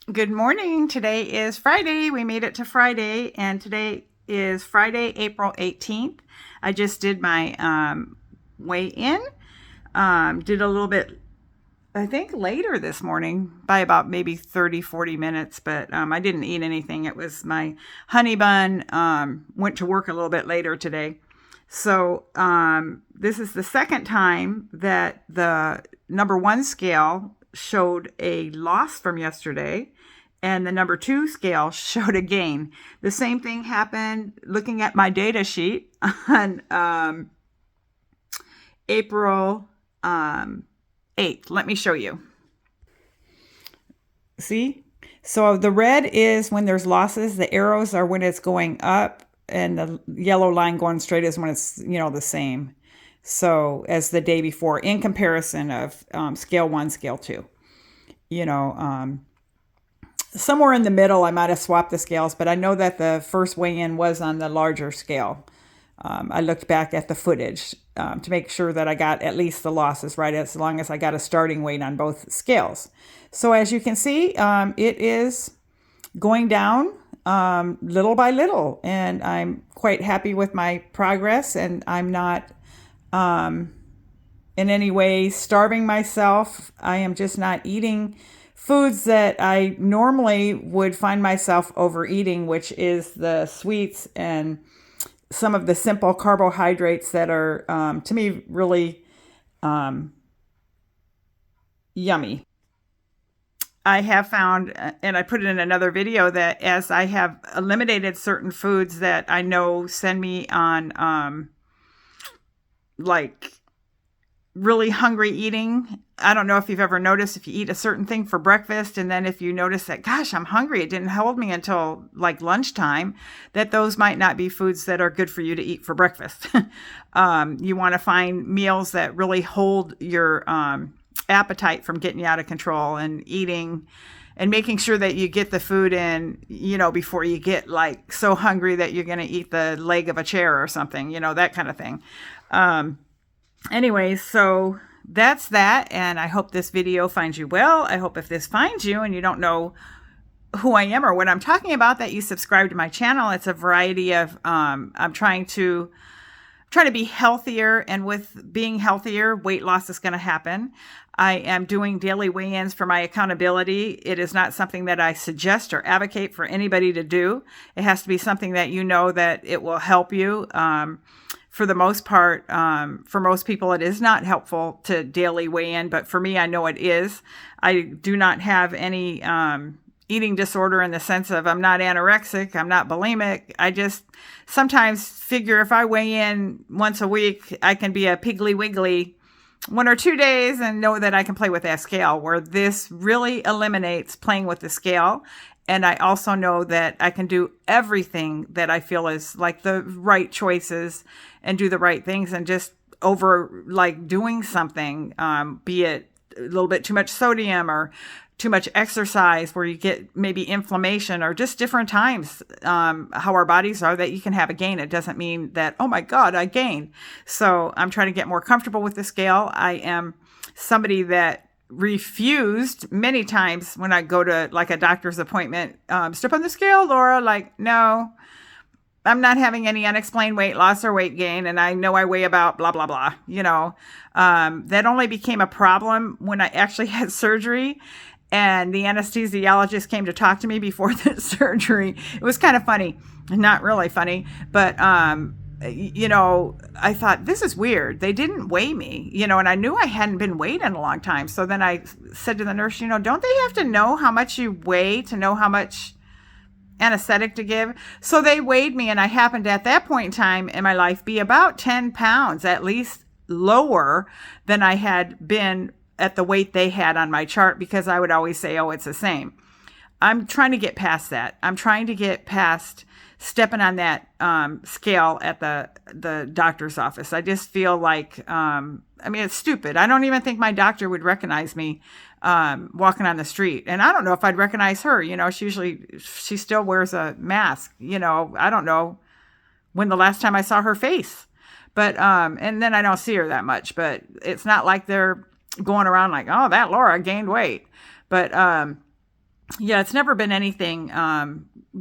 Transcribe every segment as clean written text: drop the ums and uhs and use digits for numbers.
Good morning. Today is Friday. We made it to Friday, and today is Friday, April 18th. I just did my weigh in. Did a little bit, I think, later this morning by about maybe 30, 40 minutes, but I didn't eat anything. It was my honey bun. Went to work a little bit later today. So this is the second time that the number one scale showed a loss from yesterday, and the number two scale showed a gain. The same thing happened looking at my data sheet on April 8th. Let me show you. See? So the red is when there's losses, the arrows are when it's going up, and the yellow line going straight is when it's, the same. So as the day before, in comparison of scale one, scale two. You know, somewhere in the middle, I might have swapped the scales, but I know that the first weigh-in was on the larger scale. I looked back at the footage to make sure that I got at least the losses right, as long as I got a starting weight on both scales. So as you can see, it is going down little by little, and I'm quite happy with my progress, and I'm not in any way starving myself. I am just not eating foods that I normally would find myself overeating, which is the sweets and some of the simple carbohydrates that are, to me, really yummy. I have found, and I put it in another video, that as I have eliminated certain foods that I know send me on, like, really hungry eating. I don't know if you've ever noticed, if you eat a certain thing for breakfast, and then if you notice that, gosh, I'm hungry, it didn't hold me until like lunchtime, that those might not be foods that are good for you to eat for breakfast. You want to find meals that really hold your appetite from getting you out of control, and eating and making sure that you get the food in, before you get like so hungry that you're going to eat the leg of a chair or something, that kind of thing. Anyways, so that's that, and I hope this video finds you well. I hope if this finds you and you don't know who I am or what I'm talking about, that you subscribe to my channel. It's a variety of, I'm trying to be healthier, and with being healthier, weight loss is going to happen. I am doing daily weigh-ins for my accountability. It is not something that I suggest or advocate for anybody to do. It has to be something that you know that it will help you. For the most part, for most people, it is not helpful to daily weigh in, but for me, I know it is. I do not have any eating disorder in the sense of I'm not anorexic, I'm not bulimic. I just sometimes figure if I weigh in once a week, I can be a piggly wiggly 1 or 2 days and know that I can play with that scale, where this really eliminates playing with the scale. And I also know that I can do everything that I feel is like the right choices and do the right things, and just over like doing something, be it a little bit too much sodium or too much exercise where you get maybe inflammation, or just different times, how our bodies are, that you can have a gain. It doesn't mean that, oh my God, I gained. So I'm trying to get more comfortable with the scale. I am somebody that refused many times when I go to like a doctor's appointment, step on the scale, Laura, like, no, I'm not having any unexplained weight loss or weight gain, and I know I weigh about blah, blah, blah. That only became a problem when I actually had surgery, and the anesthesiologist came to talk to me before the surgery. It was kind of funny, not really funny, but I thought, this is weird. They didn't weigh me, and I knew I hadn't been weighed in a long time. So then I said to the nurse, don't they have to know how much you weigh to know how much anesthetic to give? So they weighed me, and I happened at that point in time in my life be about 10 pounds at least lower than I had been at the weight they had on my chart, because I would always say, oh, it's the same. I'm trying to get past that. I'm trying to get past stepping on that scale at the doctor's office. I just feel like, it's stupid. I don't even think my doctor would recognize me walking on the street. And I don't know if I'd recognize her. She still wears a mask. I don't know when the last time I saw her face. But, and then I don't see her that much. But it's not like they're going around like, oh, that Laura gained weight. But Yeah, it's never been anything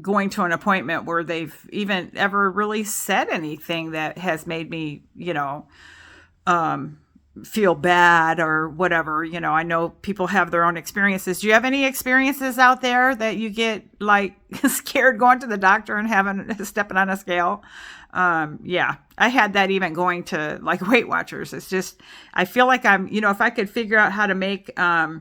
going to an appointment where they've even ever really said anything that has made me, um, feel bad or whatever. I know people have their own experiences. Do you have any experiences out there that you get like scared going to the doctor and having stepping on a scale? Yeah, I had that even going to like Weight Watchers. It's just, I feel like if I could figure out how to make my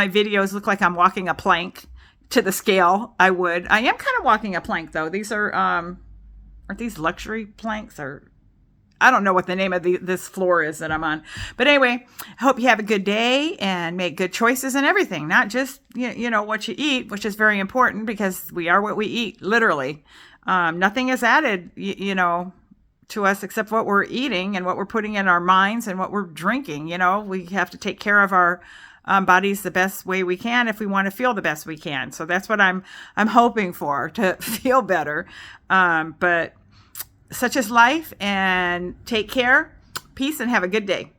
videos look like I'm walking a plank to the scale, I would. I am kind of walking a plank though. These aren't these luxury planks, or I don't know what the name of this floor is that I'm on. But anyway, I hope you have a good day and make good choices in everything, not just, what you eat, which is very important because we are what we eat, literally. Nothing is added, to us except what we're eating and what we're putting in our minds and what we're drinking. We have to take care of our bodies the best way we can if we want to feel the best we can. So that's what I'm hoping for, to feel better. But such is life, and take care, peace, and have a good day.